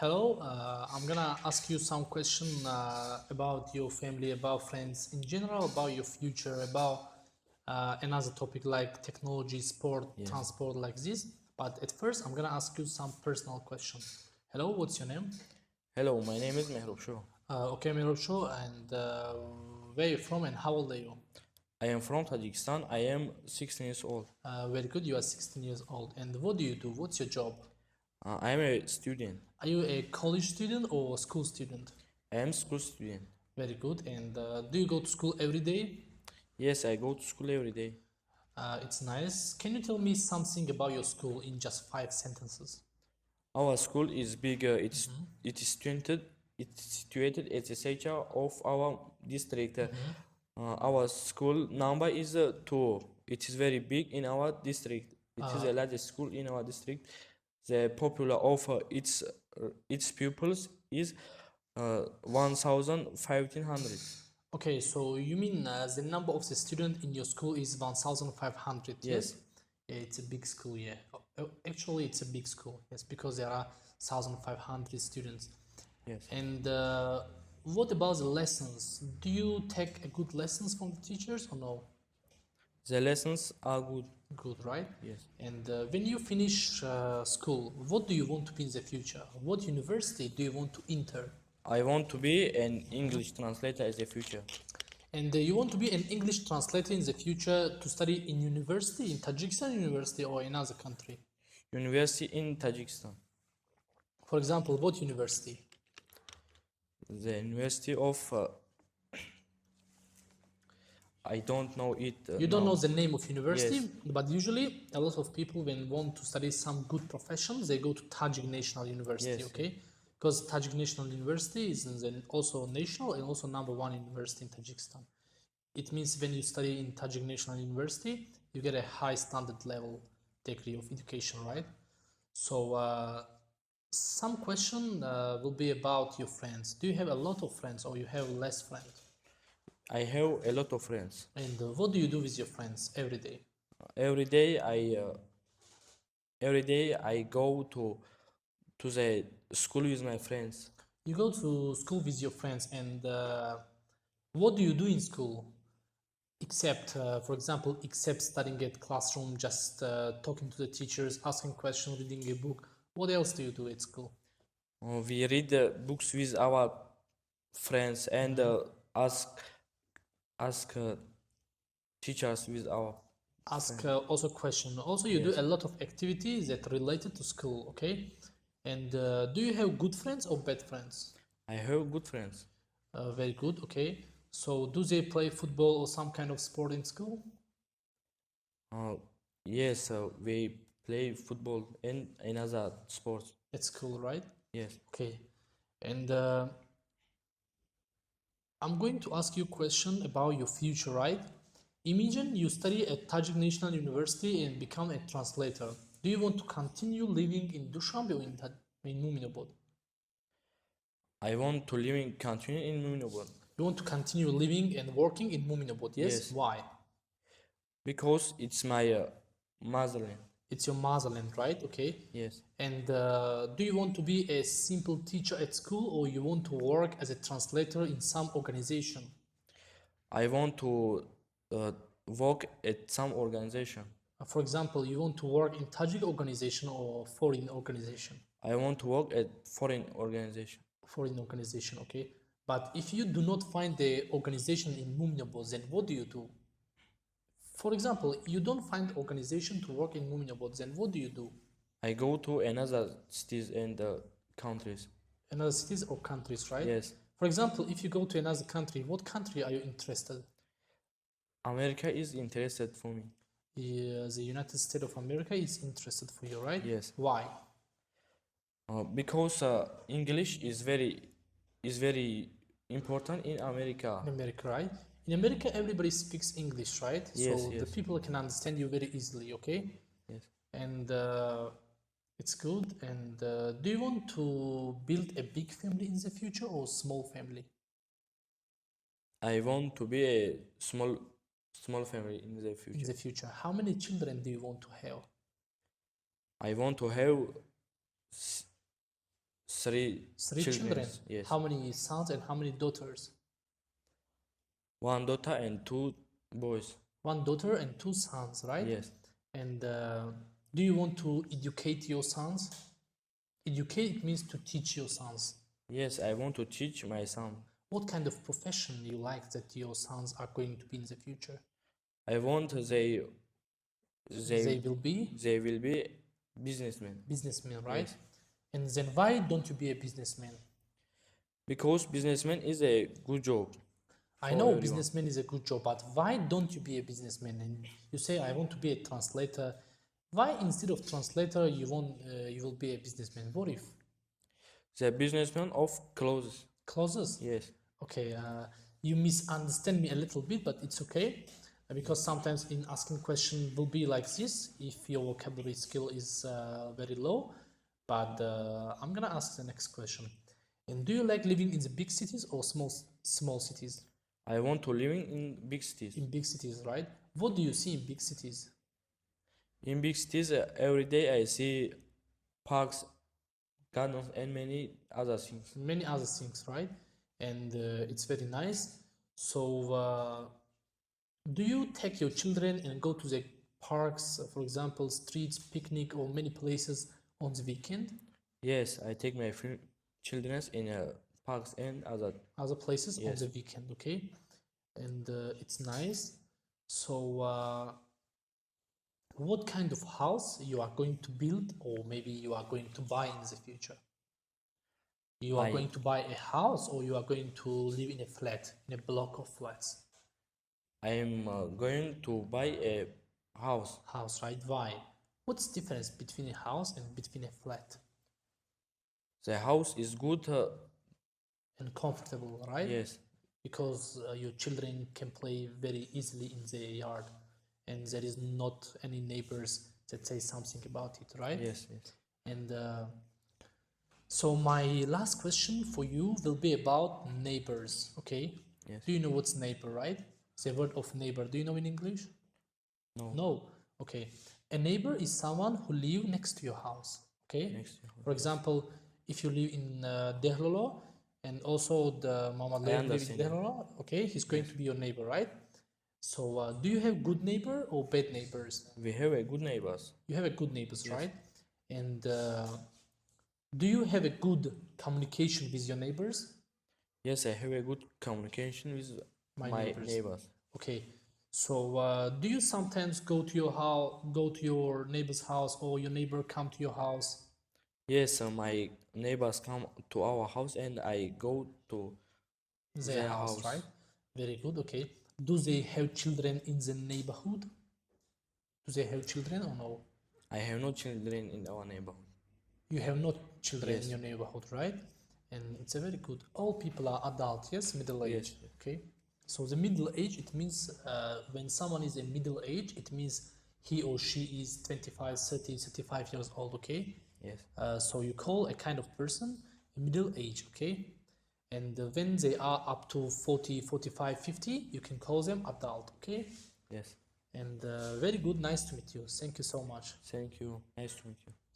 Hello, I'm gonna ask you some question about your family, about friends in general, about your future, about another topic like technology, sport, transport, like this. But at first, I'm gonna ask you some personal question. Hello, what's your name? Hello, my name is Mehrub. Okay, Mirosho, and where you from and how old are you? I am from Tajikistan. I am 16 years old. Very good, you are 16 years old. And what do you do? What's your job? I am a student. Are you a college student or school student? I am school student. Very good. And do you go to school every day? Yes, I go to school every day. It's nice. Can you tell me something about your school in just 5 sentences? Our school is big. It is situated at the center of our district. Our school number is 2. It is very big in our district. It is the largest school in our district. The popular of its pupils is 1,500. Okay, so you mean the number of the student in your school is 1,500, yes? Yeah, it's a big school, yeah. Actually, it's a big school, yes, because there are 1,500 students. Yes. And what about the lessons? Do you take a good lessons from the teachers or no? The lessons are good. Good, right? Yes. And when you finish school, what do you want to be in the future? What university do you want to enter? I want to be an English translator as a future. And you want to be an English translator in the future to study in university, in Tajikistan university or in other country? University in Tajikistan. For example, what university? The University of I don't know it. You don't know the name of university, Yes. but usually a lot of people when want to study some good professions, they go to Tajik National University, Yes, okay? Because Tajik National University is also national and also #1 university in Tajikistan. It means when you study in Tajik National University, you get a high standard level degree of education, right? So some question will be about your friends. Do you have a lot of friends or you have less friends? I have a lot of friends. And what do you do with your friends every day? Every day I go to the school with my friends. You go to school with your friends, and what do you do in school? Except, for example, except studying at classroom, just talking to the teachers, asking questions, reading a book. What else do you do at school? We read books with our friends and ask teachers with our Ask also question. Also, you do a lot of activities that related to school, okay? And do you have good friends or bad friends? I have good friends. Very good, okay. So, do they play football or some kind of sport in school? Yes, we play football and another sports. At school, right? Yes. Okay. And I'm going to ask you a question about your future, right? Imagine you study at Tajik National University and become a translator. Do you want to continue living in Dushanbe or in Muminobod? I want to live in continue in Muminobod You want to continue living and working in Muminobod, yes? Yes. Why? because it's my motherland. It's your motherland, right? Okay. Yes. And do you want to be a simple teacher at school or you want to work as a translator in some organization? I want to work at some organization. For example, you want to work in Tajik organization or foreign organization? I want to work at foreign organization. Foreign organization, okay. But if you do not find the organization in Muminobod, then what do you do? For example, you don't find organization to work in Muminobod, then what do you do? I go to another cities and countries. Another cities or countries, right? Yes. For example, if you go to another country, what country are you interested? America is interested for me. Yeah, the United States of America is interested for you, right? Yes. Why? Because English is very important in America. In America, right? In America, everybody speaks English, right? Yes, So the yes. people can understand you very easily, okay? Yes. And it's good. And do you want to build a big family in the future or small family? I want to be a small family in the In future. the future, how many children do you want to have? I want to have three children. Yes. How many sons and how many daughters? One daughter and two boys. One daughter and two sons, right? Yes. And do you want to educate your sons? Educate means to teach your sons. Yes, I want to teach my son. What kind of profession you like that your sons are going to be in the future? I want they will be businessmen. businessmen, right? Yes. And then why don't you be a businessman? Because businessman is a good job. I for know everyone. businessman is a good job, but why don't you be a businessman? And you say I want to be a translator. Why instead of translator you will be a businessman? What if? The businessman of clothes. Clothes? Yes. Okay, you misunderstand me a little bit, but it's okay because sometimes in asking question will be like this if your vocabulary skill is very low. But I'm gonna ask the next question. And do you like living in the big cities or small cities? I want to live in big cities. In big cities, right? What do you see in big cities? In big cities, every day I see parks, gardens, and many other things. Many other things, right? And it's very nice. So, do you take your children and go to the parks, for example, streets, picnic, or many places on the weekend? Yes, I take my children in parks and other places on Yes. the weekend, okay? And it's nice. So, what kind of house you are going to build, or maybe you are going to buy in the future? You are going to buy a house, or you are going to live in a flat, in a block of flats? I am going to buy a house. House, right? Why? What's the difference between a house and between a flat? The house is good. And comfortable, right? Yes. Because your children can play very easily in the yard, and there is not any neighbors that say something about it, right? Yes. Yes. And so my last question for you will be about neighbors, okay? Yes. Do you know what's neighbor, right? The word of neighbor, do you know in English? No. No. Okay. A neighbor is someone who live next to your house, okay? Next to your For example, if you live in Dehlolo and also the Mama live in understand. Dehlolo, okay, he's going to be your neighbor, right? So do you have good neighbor or bad neighbors? We have a good neighbors. You have a good neighbors, right? And do you have a good communication with your neighbors? Yes, I have a good communication with My my neighbors. neighbors. Okay. So do you sometimes go to your house, go to your neighbor's house, or your neighbor come to your house? Yes, my neighbors come to our house and I go to Their house, right? Very good. Okay. Do they have children in the neighborhood? Do they have children or no? I have no children in our neighborhood. You have no children Yes. in your neighborhood, right? And it's a very good. All people are adult, yes, middle age. Yes. Okay. So the middle age, it means when someone is in middle age, it means he or she is 25, 30, 35 years old. Okay. Yes. So you call a kind of person middle age, okay? And when they are up to 40, 45, 50, you can call them adult, okay? Yes. And very good, nice to meet you. Thank you so much. Thank you. Nice to meet you.